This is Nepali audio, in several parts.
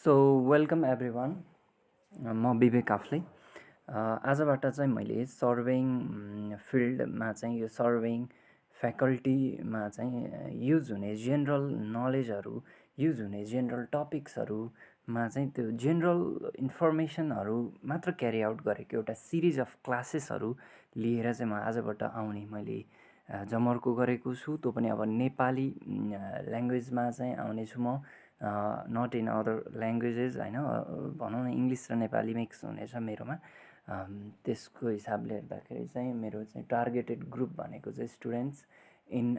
So welcome everyone. म विवेक आफले। आजबाट चाहिँ मैले सर्वेइङ फिल्डमा चाहिँ यो सर्वेइङ फ्याकल्टीमा चाहिँ युज हुने जेनरल नलेजहरू, युज हुने जेनरल टपिक्सहरूमा चाहिँ त्यो जेनरल इन्फर्मेसनहरू मात्र क्यारी आउट गरेको एउटा सिरिज अफ क्लासेसहरू लिएर चाहिँ म आजबाट आउने मैले जमर्को गरेको छु। त्यो पनि अब नेपाली ल्याङ्ग्वेजमा चाहिँ आउनेछु म, नट इन अदर ल्याङ्ग्वेजेस होइन, भनौँ न इङ्ग्लिस र नेपाली मिक्स हुनेछ मेरोमा। त्यसको हिसाबले हेर्दाखेरि चाहिँ मेरो चाहिँ टार्गेटेड ग्रुप भनेको चाहिँ स्टुडेन्ट्स इन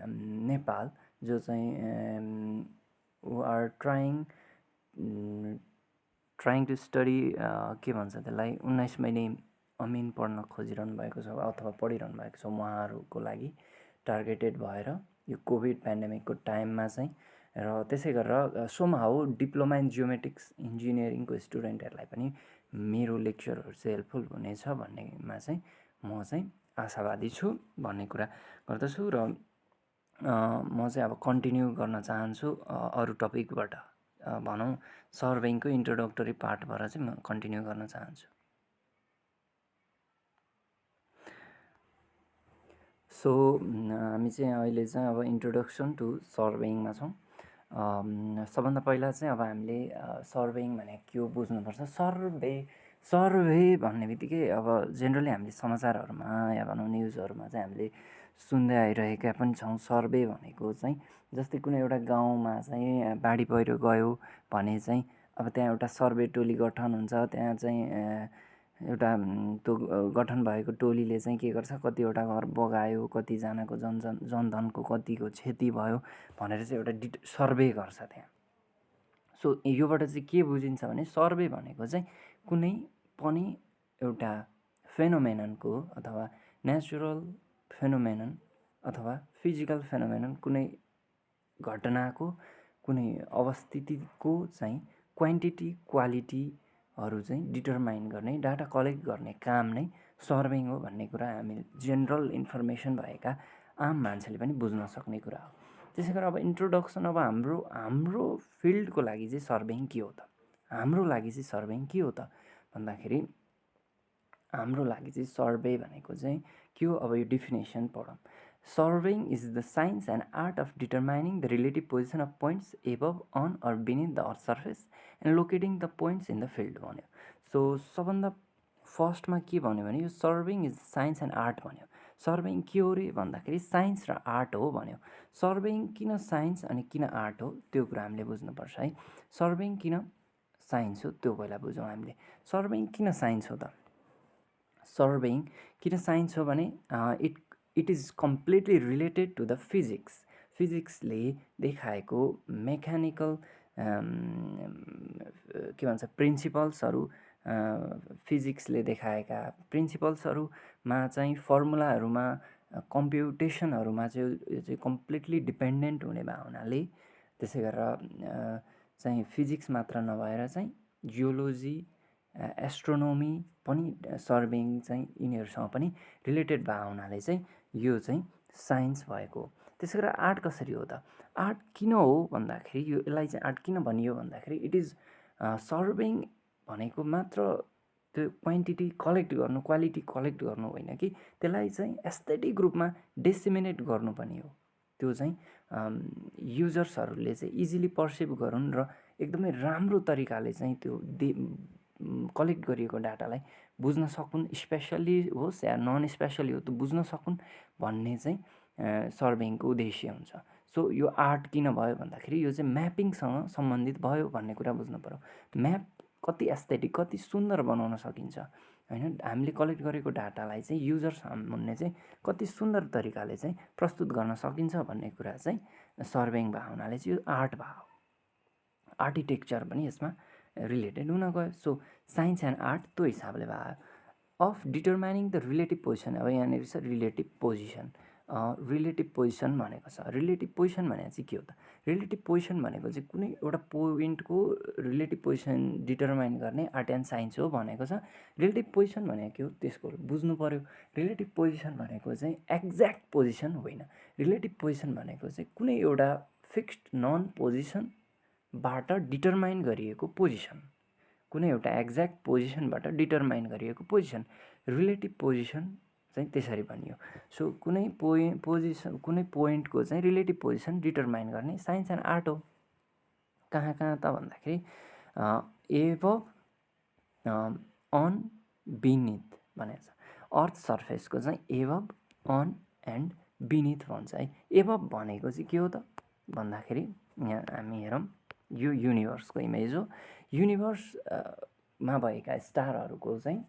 नेपाल, जो चाहिँ हु आर ट्राइङ टु स्टडी, के भन्छ त्यसलाई, 19 महिने अमिन पढ्न खोजिरहनु भएको छ अथवा पढिरहनु भएको छ उहाँहरूको लागि टार्गेटेड भएर यो कोभिड पेन्डेमिकको टाइममा चाहिँ। र त्यसै गरेर सोमहाउ डिप्लोमा इन जियोमेट्रिक्स इन्जिनियरिङको स्टुडेन्टहरूलाई पनि मेरो लेक्चरहरू चाहिँ हेल्पफुल हुनेछ भन्नेमा चाहिँ म चाहिँ आशावादी छु भन्ने कुरा गर्दछु। र म चाहिँ अब कन्टिन्यू गर्न चाहन्छु अरू टपिकबाट, भनौँ सर्वेइङको इन्ट्रोडक्टरी पार्टबाट चाहिँ म कन्टिन्यू गर्न चाहन्छु। सो हामी चाहिँ अहिले चाहिँ अब इन्ट्रोडक्सन टु सर्वेइङमा छौँ। सबभन्दा पहिला चाहिँ अब हामीले सर्वेइङ भने के हो बुझ्नुपर्छ। सर्वे भन्ने बित्तिकै अब जेनरली हामीले समाचारहरूमा या भनौँ न्युजहरूमा चाहिँ हामीले सुन्दै आइरहेका पनि छौँ। सर्वे भनेको चाहिँ जस्तै कुनै एउटा गाउँमा चाहिँ बाढी पहिरो गयो भने चाहिँ अब त्यहाँ एउटा सर्वे टोली गठन हुन्छ। त्यहाँ चाहिँ एउटा त्यो गठन भएको टोलीले चाहिँ के गर्छ, कतिवटा घर बगायो, कतिजनाको जनधनको कतिको क्षति भयो भनेर चाहिँ एउटा सर्वे गर्छ त्यहाँ। सो योबाट चाहिँ के बुझिन्छ भने सर्वे भनेको चाहिँ कुनै पनि एउटा फेनोमेननको अथवा नेचुरल फेनोमेनन अथवा फिजिकल फेनोमेनन, कुनै घटनाको कुनै अवस्थितिको चाहिँ क्वान्टिटी क्वालिटीहरू चाहिँ डिटरमाइन गर्ने, डाटा कलेक्ट गर्ने काम नै सर्वेइङ हो भन्ने कुरा हामी जेनरल इन्फर्मेसन भएका आम मान्छेले पनि बुझ्न सक्ने कुरा हो। त्यसै गरी अब इन्ट्रोडक्सन, अब हाम्रो फिल्डको लागि चाहिँ सर्वेइङ के हो त, हाम्रो लागि चाहिँ सर्वेइङ के हो त भन्दाखेरि हाम्रो लागि चाहिँ सर्वे भनेको चाहिँ के हो, अब यो डिफिनेसन पढौँ। Surveying is the science and art of determining the relative position of points above, on or beneath the earth surface and locating the points in the field भन्यो। सो सबभन्दा फर्स्टमा के भन्यो भने यो surveying is science and art भन्यो। सर्वेइङ के हो रे भन्दाखेरि साइन्स र आर्ट हो भन्यो। सर्वेइङ किन साइन्स अनि किन आर्ट हो त्यो कुरा हामीले बुझ्नुपर्छ है। सर्वेइङ किन साइन्स हो त्यो पहिला बुझौँ हामीले। सर्वेइङ किन साइन्स हो त? सर्वेइङ किन साइन्स हो भने it is completely related to the physics. फिजिक्सले देखाएको मेकानिकल के भन्छ प्रिन्सिपल्सहरू, फिजिक्सले देखाएका प्रिन्सिपल्सहरूमा चाहिँ फर्मुलाहरूमा, कम्प्युटेसनहरूमा चाहिँ यो चाहिँ कम्प्लिटली डिपेन्डेन्ट हुने भावनाले, त्यसै गरेर चाहिँ फिजिक्स मात्र नभएर चाहिँ जियोलोजी, एस्ट्रोनोमी पनि सर्वेइङ चाहिँ यिनीहरूसँग पनि रिलेटेड भएको हुनाले चाहिँ यो चाहिँ साइन्स भएको हो। त्यसै गरेर आर्ट कसरी हो त? आर्ट किन हो भन्दाखेरि, यसलाई चाहिँ आर्ट किन भनियो भन्दाखेरि इट इज सर्वेइङ भनेको मात्र त्यो क्वान्टिटी कलेक्ट गर्नु, क्वालिटी कलेक्ट गर्नु होइन कि त्यसलाई चाहिँ एस्थेटिक रूपमा डिसेमिनेट गर्नु पनि हो। त्यो चाहिँ युजर्सहरूले चाहिँ इजिली पर्सिभ गरून् र एकदमै राम्रो तरिकाले चाहिँ त्यो कलेक्ट गरिएको डाटालाई बुझ्न सकुन्, स्पेसल्ली होस् या नन स्पेसल्ली हो त्यो बुझ्न सकुन् भन्ने चाहिँ सर्वेइङको उद्देश्य हुन्छ। सो यो आर्ट किन भयो भन्दाखेरि यो चाहिँ म्यापिङसँग सम्बन्धित भयो भन्ने कुरा बुझ्नु पऱ्यो। म्याप कति एस्थेटिक, कति सुन्दर बनाउन सकिन्छ होइन, हामीले कलेक्ट गरेको डाटालाई चाहिँ युजर सामुन्ने चाहिँ कति सुन्दर तरिकाले चाहिँ प्रस्तुत गर्न सकिन्छ भन्ने कुरा चाहिँ सर्वेइङ भएको हुनाले चाहिँ यो आर्ट भयो। आर्किटेक्चर पनि यसमा रिलेटेड हुन गयो। सो साइन्स एन्ड आर्ट त्यो हिसाबले भयो। Of determining the relative position, अब यहाँनिर छ रिलेटिभ पोजिसन। रिलेटिभ पोजिसन भनेको छ, रिलेटिभ पोजिसन भनेको चाहिँ के हो त? रिलेटिभ पोजिसन भनेको चाहिँ कुनै एउटा पोइन्टको रिलेटिभ पोजिसन डिटरमाइन गर्ने आर्ट एन्ड साइन्स हो भनेको छ। रिलेटिभ पोजिसन भनेको के हो त्यसको बुझ्नु पऱ्यो। रिलेटिभ पोजिसन भनेको चाहिँ एक्ज्याक्ट पोजिसन होइन। रिलेटिभ पोजिसन भनेको चाहिँ कुनै एउटा फिक्स्ड नन पोजिसन बाट डिटरमाइन गरिएको पोजिसन, कुनै एउटा एक्ज्याक्ट पोजिसनबाट डिटरमाइन गरिएको पोजिसन, रिलेटिभ पोजिसन चाहिँ त्यसरी भनियो। सो कुनै पोजिसन, कुनै पोइन्टको चाहिँ रिलेटिभ पोजिसन डिटरमाइन गर्ने साइन्स एन्ड आर्ट हो। कहाँ कहाँ त भन्दाखेरि एबभ, अन, बिनिथ भनेको छ। अर्थ सर्फेसको चाहिँ एबभ, अन एन्ड बिनिथ भन्छ है। एबभ भनेको चाहिँ के हो त भन्दाखेरि यहाँ हामी हेरौँ, यो युनिभर्सको इमेज हो। युनिभर्समा भएका स्टारहरूको चाहिँ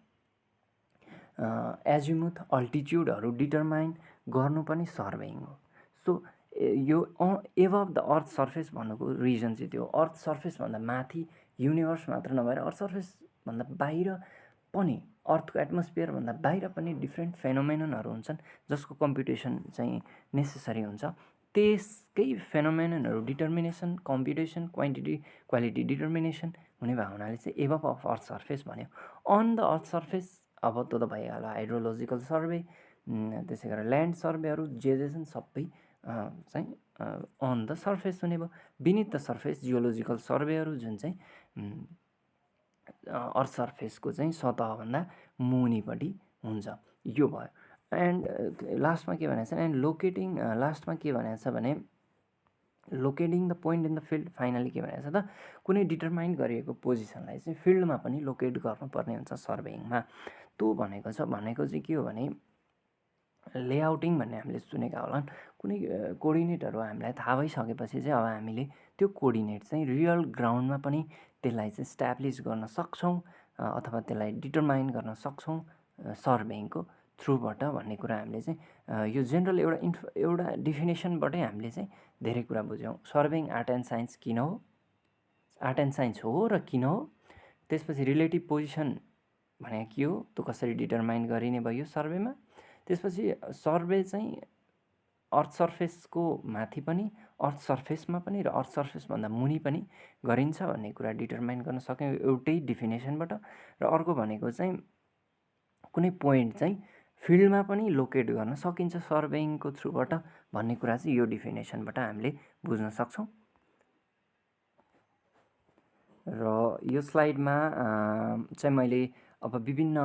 एजिमुथ अल्टिट्युडहरू डिटरमाइन गर्नु पनि सर्वेइङ हो। सो यो एबभ द अर्थ सर्फेस भन्नुको रिजन चाहिँ त्यो अर्थ सर्फेसभन्दा माथि युनिभर्स मात्र नभएर अर्थ सर्फेसभन्दा बाहिर पनि, अर्थको एटमोस्फियरभन्दा बाहिर पनि डिफ्रेन्ट फेनोमेननहरू हुन्छन् जसको कम्प्युटेसन चाहिँ नेसेसरी हुन्छ। त्यसकै फेनोमेननहरू डिटर्मिनेसन, कम्प्युटेसन, क्वालिटी डिटर्मिनेसन हुने भएको हुनाले चाहिँ एबभ अफ अर्थ सर्फेस भन्यो। अन द अर्थ सर्फेस अब त्यो त भइहाल्यो हाइड्रोलोजिकल सर्वे, त्यसै गरेर ल्यान्ड सर्वेहरू जे छन् सबै चाहिँ अन द सर्फेस हुने भयो। बिनिथ द सर्फेस जियोलोजिकल सर्वेहरू जुन चाहिँ अर्थ सर्फेसको चाहिँ सतहभन्दा मुनिपट्टि हुन्छ, यो भयो। एन्ड लास्टमा के भनेको छ, एन्ड लोकेटिङ, लास्टमा के भनेको छ भने locating the point in the field. Finally के भनेको छ त, कुनै डिटरमाइन गरिएको पोजिसनलाई चाहिँ फिल्डमा पनि लोकेट गर्नुपर्ने हुन्छ सर्वेइङमा। त्यो भनेको चाहिँ के हो भने लेआउटिङ भन्ने हामीले सुनेका होला। कुनै कोअर्डिनेटहरू हामीलाई थाहा भइसकेपछि चाहिँ अब हामीले त्यो कोअर्डिनेट चाहिँ रियल ग्राउन्डमा पनि त्यसलाई चाहिँ स्ट्याब्लिस गर्न सक्छौँ अथवा त्यसलाई डिटरमाइन गर्न सक्छौँ सर्वेइङको थ्रुबाट भन्ने कुरा हामीले चाहिँ यो जेनरल एउटा डिफिनेसनबाटै हामीले चाहिँ धेरै कुरा बुझ्यौँ। सर्वेइङ आर्ट एन्ड साइन्स किन हो, आर्ट एन्ड साइन्स हो र किन हो, त्यसपछि रिलेटिभ पोजिसन भनेको के हो, त्यो कसरी डिटरमाइन गरिने भयो सर्वेमा, त्यसपछि सर्वे चाहिँ अर्थ सर्फेसको माथि पनि, अर्थ सर्फेसमा पनि र अर्थ सर्फेसभन्दा मुनि पनि गरिन्छ भन्ने कुरा डिटरमाइन गर्न सक्यौँ एउटै डिफिनेसनबाट। र अर्को भनेको चाहिँ कुनै पोइन्ट चाहिँ फिल्डमा पनि लोकेट गर्न सकिन्छ सर्वेइङको थ्रुबाट भन्ने कुरा चाहिँ यो डिफिनेसनबाट हामीले बुझ्न सक्छौँ। र यो स्लाइडमा चाहिँ मैले अब विभिन्न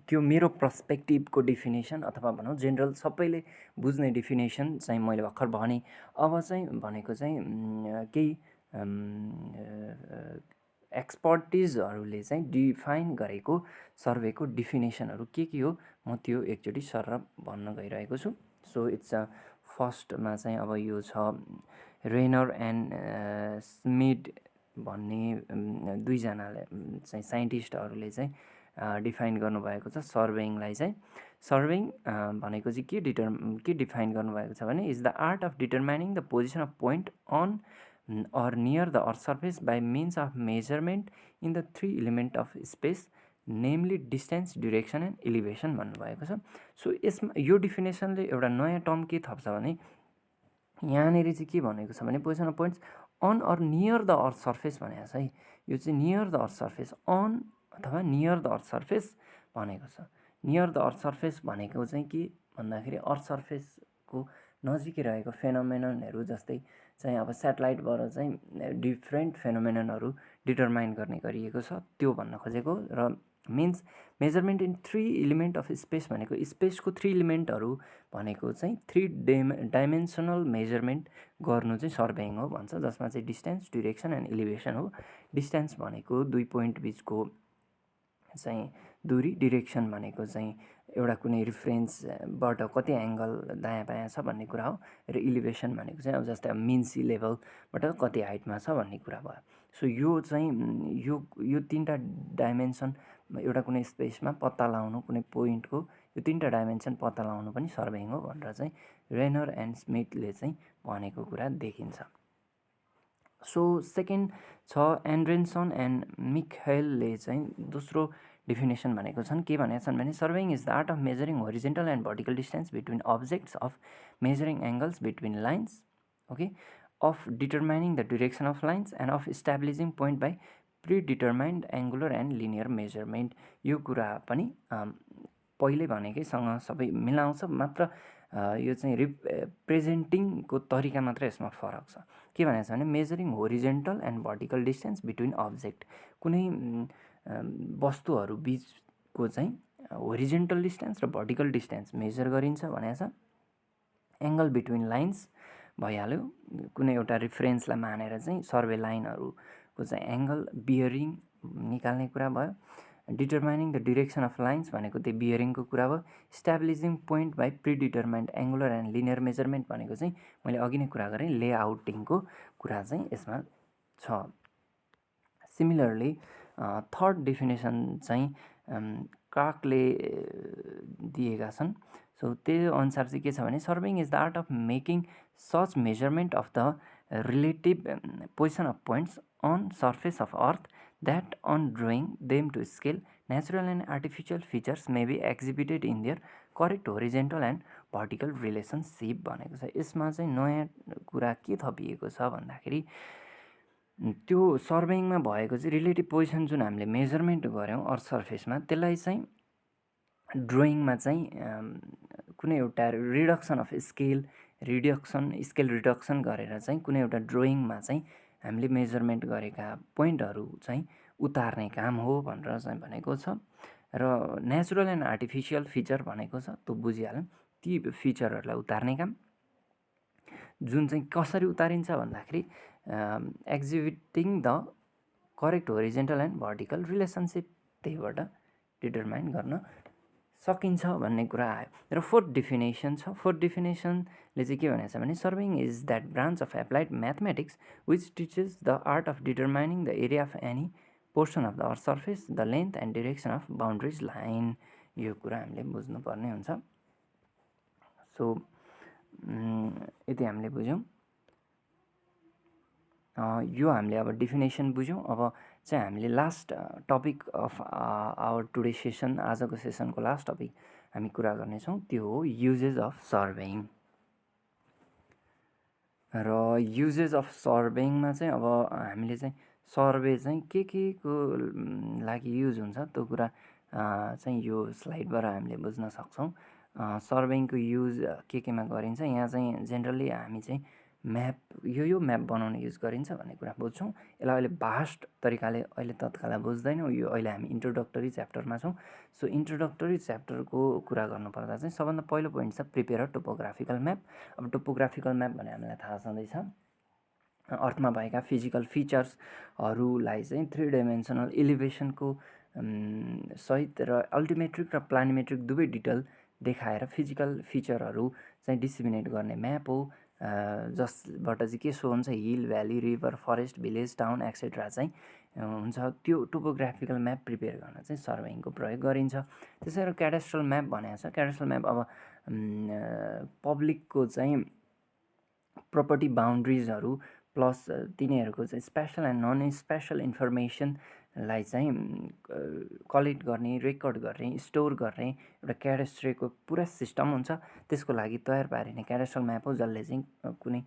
त्यो मेरो पर्सपेक्टिभको डिफिनेसन अथवा भनौँ जेनरल सबैले बुझ्ने डिफिनेसन चाहिँ मैले भर्खर भने। अब चाहिँ भनेको चाहिँ केही एक्सपर्टिजहरूले चाहिँ डिफाइन गरेको सर्वेको डिफिनेसनहरू के हो म त्यो एकचोटि सर भन्न गइरहेको छु। सो इट्स फर्स्टमा चाहिँ अब यो छ रेनर एन्ड स्मिथ भन्ने दुईजनाले चाहिँ साइन्टिस्टहरूले चाहिँ डिफाइन गर्नुभएको छ सर्वेइङलाई चाहिँ। सर्वेइङ भनेको चाहिँ के डिफाइन गर्नुभएको छ भने is the art of determining the position of point on or near the earth surface by means of measurement in the three element of space, namely distance, direction and elevation भन्नुभएको छ। सो यसमा यो डिफिनेसनले एउटा नयाँ टर्म के थप्छ भने यहाँनिर चाहिँ के भनेको छ भने position of points on or near the earth surface भनेको छ है। यो चाहिँ near the earth surface, on अथवा नियर द अर्थ सर्फेस भनेको छ। नियर द अर्थ सर्फेस भनेको चाहिँ के भन्दाखेरि अर्थ सर्फेसको नजिकै रहेको फेनोमेननहरू जस्तै चाहिँ अब सेटेलाइटबाट चाहिँ डिफ्रेन्ट फेनोमेननहरू डिटरमाइन गर्ने गरिएको छ त्यो भन्न खोजेको। र means measurement in three element of space भनेको स्पेसको थ्री इलिमेन्टहरू भनेको चाहिँ थ्री डाइमेन्सनल मेजरमेन्ट गर्नु चाहिँ सर्वेइङ हो भन्छ, जसमा चाहिँ डिस्टेन्स, ड्युरेक्सन एन्ड एलिभेसन हो। डिस्टेन्स भनेको दुई पोइन्ट बिचको चाहिँ दूरी, डिरेक्सन भनेको चाहिँ एउटा कुनै रिफरेन्सबाट कति एङ्गल दायाँ बायाँ छ भन्ने कुरा हो, र इलिभेसन भनेको चाहिँ अब जस्तै अब मिन सी लेभलबाट कति हाइटमा छ भन्ने कुरा भयो। सो यो चाहिँ यो तिनवटा डाइमेन्सन एउटा कुनै स्पेसमा पत्ता लगाउनु, कुनै पोइन्टको यो तिनवटा डाइमेन्सन पत्ता लगाउनु पनि सर्वेइङ हो भनेर चाहिँ रेनर एन्ड स्मिथले चाहिँ भनेको कुरा देखिन्छ। सो सेकेन्ड छ एन्ड्रेनसन एन्ड मिकहेलले चाहिँ दोस्रो डिफिनेसन भनेको छन्। के भनेका छन् भने surveying is the art of measuring horizontal and vertical distance between objects, of measuring angles between lines, okay, of determining the direction of lines and of establishing point by predetermined angular and linear measurement. यो कुरा पनि पहिल्यै भनेकैसँग सबै मिलाउँछ, मात्र यो चाहिँ रिप्रेजेन्टिङको तरिका मात्र यसमा फरक छ। के भनेको छ भने measuring horizontal and vertical distance between object, कुनै वस्तुहरू बिचको चाहिँ होरिजेन्टल डिस्टेन्स र भर्टिकल डिस्टेन्स मेजर गरिन्छ भनेको छ। एङ्गल बिट्विन लाइन्स भइहाल्यो, कुनै एउटा रिफरेन्सलाई मानेर चाहिँ सर्वे लाइनहरूको चाहिँ एङ्गल बियरिङ निकाल्ने कुरा भयो। Determining the direction of lines भनेको त्यो बियरिङको कुरा भयो। Establishing point by predetermined angular and linear measurement भनेको चाहिँ मैले अघि नै कुरा गरेँ लेआउटिङको कुरा चाहिँ यसमा छ। सिमिलरली थर्ड डेफिनेसन चाहिँ क्रार्कले दिएका छन्। सो त्यो अनुसार चाहिँ के छ भने surveying is the art of making such measurement of the relative position of points on surface of earth that on drawing them to scale, natural and artificial features may be exhibited in their correct horizontal and vertical relationship भनेको छ। यसमा चाहिँ नयाँ कुरा के थपिएको छ भन्दाखेरि त्यो सर्वेइङमा भएको चाहिँ रिलेटिभ पोजिसन जुन हामीले मेजरमेन्ट गऱ्यौँ अर्थ सर्फेसमा, त्यसलाई चाहिँ ड्रइङमा चाहिँ कुनै एउटा रिडक्सन अफ स्केल रिडक्सन गरेर चाहिँ कुनै एउटा ड्रइङमा चाहिँ हामीले मेजरमेन्ट गरेका पोइन्टहरू चाहिँ उतार्ने काम हो भनेर चाहिँ भनेको छ। र नेचुरल एन्ड आर्टिफिसियल फिचर भनेको छ, त्यो बुझिहाल्यौँ, ती फिचरहरूलाई उतार्ने काम जुन चाहिँ कसरी उतारिन्छ भन्दाखेरि exhibiting the correct horizontal and vertical relationship, त्यहीबाट डिटरमाइन गर्न सकिन्छ भन्ने कुरा आयो। र फोर्थ डेफिनेसन छ। फोर्थ डेफिनेसनले चाहिँ के भनेको छ भने surveying is that branch of applied mathematics which teaches the art of determining the area of any portion of the earth surface, the length and direction of boundaries line. यो कुरा हामीले बुझ्नुपर्ने हुन्छ। सो यति हामीले बुझ्यौँ। यो हामीले अब डेफिनेसन बुझ्यौँ। अब चाहिँ हामीले last topic of our today session, आजको सेसनको लास्ट टपिक हामी कुरा गर्नेछौँ, त्यो हो युजेज अफ सर्वेइङ। र युजेज अफ सर्वेइङमा चाहिँ अब हामीले चाहिँ सर्वे चाहिँ के को लागि युज हुन्छ त्यो कुरा चाहिँ यो स्लाइडबाट हामीले बुझ्न सक्छौँ। सर्वेइङको युज केमा गरिन्छ, यहाँ चाहिँ जेनरली हामी चाहिँ म्याप यो म्याप बनाउन युज गरिन्छ भन्ने कुरा बुझ्छौँ। यसलाई अहिले भास्ट तरिकाले अहिले तत्काल बुझ्दैनौँ, यो अहिले हामी इन्ट्रोडक्टरी च्याप्टरमा छौँ। सो इन्ट्रोडक्टरी च्याप्टरको कुरा गर्नुपर्दा चाहिँ सबभन्दा पहिलो पोइन्ट छ प्रिपेयर अ टोपोग्राफिकल म्याप। अब टोपोग्राफिकल म्याप भने हामीलाई थाहा छँदैछ अर्थमा भएका फिजिकल फिचर्सहरूलाई चाहिँ 3 डाइमेन्सनल एलिभेसनको सहित र अल्टिमेट्रिक र प्लानिमेट्रिक दुवै डिटेल देखाएर फिजिकल फिचरहरू चाहिँ डिसिमिनेट गर्ने म्याप हो। जसबाट चाहिँ के सो हुन्छ, hill, valley, river, forest, village, town etcetera चाहिँ हुन्छ। त्यो टोपोग्राफिकल म्याप प्रिपेयर गर्न चाहिँ सर्वेइङको प्रयोग गरिन्छ। त्यसै गरी क्याडेस्ट्रल म्याप भनेको छ। क्याडेस्ट्रल म्याप अब पब्लिकको चाहिँ प्रपर्टी बााउन्ड्रिजहरू प्लस तिनीहरूको चाहिँ स्पेसल एन्ड नन स्पेसल इन्फर्मेसनलाई चाहिँ कलेक्ट गर्ने, रेकर्ड गर्ने, स्टोर गर्ने एउटा क्याडेस्ट्रीको पुरा सिस्टम हुन्छ। त्यसको लागि तयार पारिने क्याडेस्ट्रल म्याप हो, जसले चाहिँ कुनै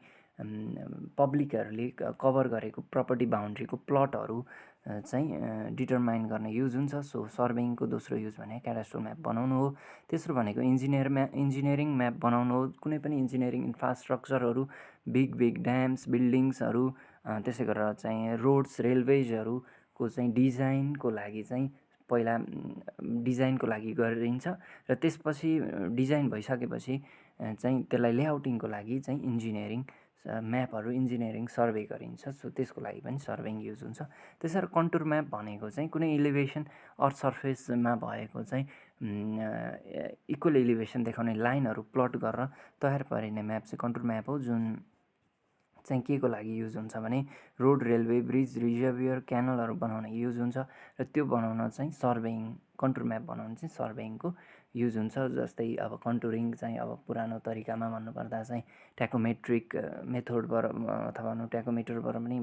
पब्लिकहरूले कभर गरेको प्रपर्टी बााउन्ड्रीको प्लटहरू चाहिँ डिटरमाइन गर्न युज हुन्छ। सो सर्वेइङको दोस्रो युज भने क्याडेस्ट्रल म्याप बनाउनु हो। तेस्रो भनेको इन्जिनियरिङ म्याप बनाउनु हो। कुनै पनि इन्जिनियरिङ इन्फ्रास्ट्रक्चरहरू, बिग ड्याम्स, बिल्डिङ्सहरू, त्यसै गरेर चाहिँ रोड्स, रेलवेजहरूको चाहिँ डिजाइनको लागि चाहिँ पहिला डिजाइनको लागि गरिन्छ र त्यसपछि डिजाइन भइसकेपछि चाहिँ त्यसलाई लेआउटिङको लागि चाहिँ इन्जिनियरिङ म्यापहरू, इन्जिनियरिङ सर्वे गरिन्छ। सो त्यसको लागि पनि सर्वेइङ युज हुन्छ। त्यसरी कन्टुर म्याप भनेको चाहिँ कुनै इलिभेसन अर्थ सर्फेसमा भएको चाहिँ इक्वल एलिभेसन देखाउने लाइनहरू प्लट गरेर तयार पारिने म्याप चाहिँ कन्टुर म्याप हो, जुन चाहिँ के को लागि युज हुन्छ भने रोड, रेलवे, ब्रिज, रिजर्भियर, क्यानलहरू बनाउन युज हुन्छ। र त्यो बनाउन चाहिँ सर्वेइङ, कन्टुर म्याप बनाउन चाहिँ सर्वेइङको युज हुन्छ। जस्तै अब कन्टुरिङ चाहिँ अब पुरानो तरिकामा भन्नुपर्दा चाहिँ ट्याकोमेट्रिक मेथडबाट अथवा ट्याकोमिटरबाट पनि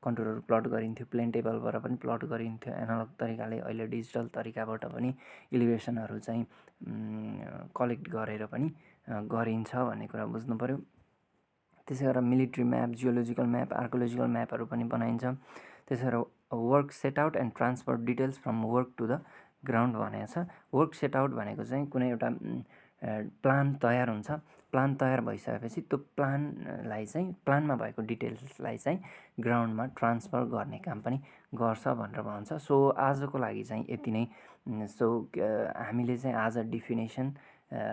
कन्टुरहरू प्लट गरिन्थ्यो, प्लेन टेबलबाट पनि प्लट गरिन्थ्यो। एनालग तरिकाले अहिले डिजिटल तरिकाबाट पनि इलिभेसनहरू चाहिँ कलेक्ट गरेर पनि गरिन्छ भन्ने कुरा बुझ्नु पऱ्यो। त्यसै गरेर military map, geological map, archaeological म्यापहरू पनि बनाइन्छ। त्यसै गरेर work set out and transfer details from work to the ground भनेको छ। वर्क सेट आउट भनेको चाहिँ कुनै एउटा प्लान तयार हुन्छ। प्लान तयार भइसकेपछि त्यो प्लानलाई चाहिँ प्लानमा भएको डिटेल्सलाई चाहिँ ग्राउन्डमा ट्रान्सफर गर्ने काम पनि गर्छ भनेर भन्छ। सो आजको लागि चाहिँ यति नै। सो हामीले चाहिँ आज डिफिनेसन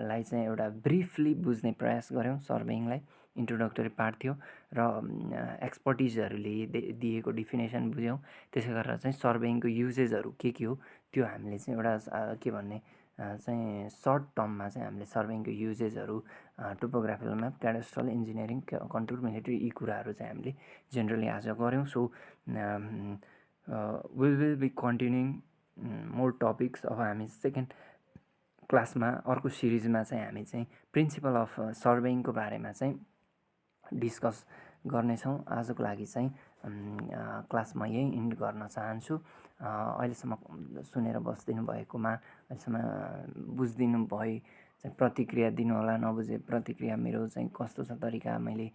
लाई चाहिँ एउटा ब्रिफली बुझ्ने प्रयास गऱ्यौँ। सर्भेइङलाई इन्ट्रोडक्टरी पार्ट थियो र एक्सपर्टिजहरूले दिएको डिफिनेसन बुझ्यौँ। त्यसै गरेर चाहिँ सर्भेइङको युजेसहरू के हो त्यो हामीले चाहिँ एउटा के भन्ने चाहिँ सर्ट टर्ममा चाहिँ हामीले सर्भेइङको युजेसहरू topographical map, cadastral, engineering, contour, military यी कुराहरू चाहिँ हामीले जेनरली आज गऱ्यौँ। So will be continuing more topics. अब हामी सेकेन्ड क्लासमा अर्को सिरिजमा चाहिँ हामी चाहिँ प्रिन्सिपल अफ सर्भेइङको बारेमा चाहिँ डिस्कस गर्नेछौँ। आजको लागि चाहिँ क्लासमा यही इन्ड गर्न चाहन्छु। अहिलेसम्म सुनेर बसिदिनु भएकोमा, अहिलेसम्म बुझिदिनु भए चाहिँ प्रतिक्रिया दिनुहोला। नबुझे प्रतिक्रिया मेरो चाहिँ कस्तो छ तरिका, मैले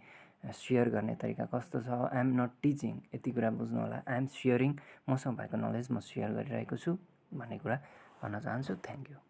सेयर गर्ने तरिका कस्तो छ। आई एम नट टिचिङ, यति कुरा बुझ्नु होला। आई एम सेयरिङ, मसँग भएको नलेज म सेयर गरिरहेको छु भन्ने कुरा भन्न चाहन्छु। Thank you.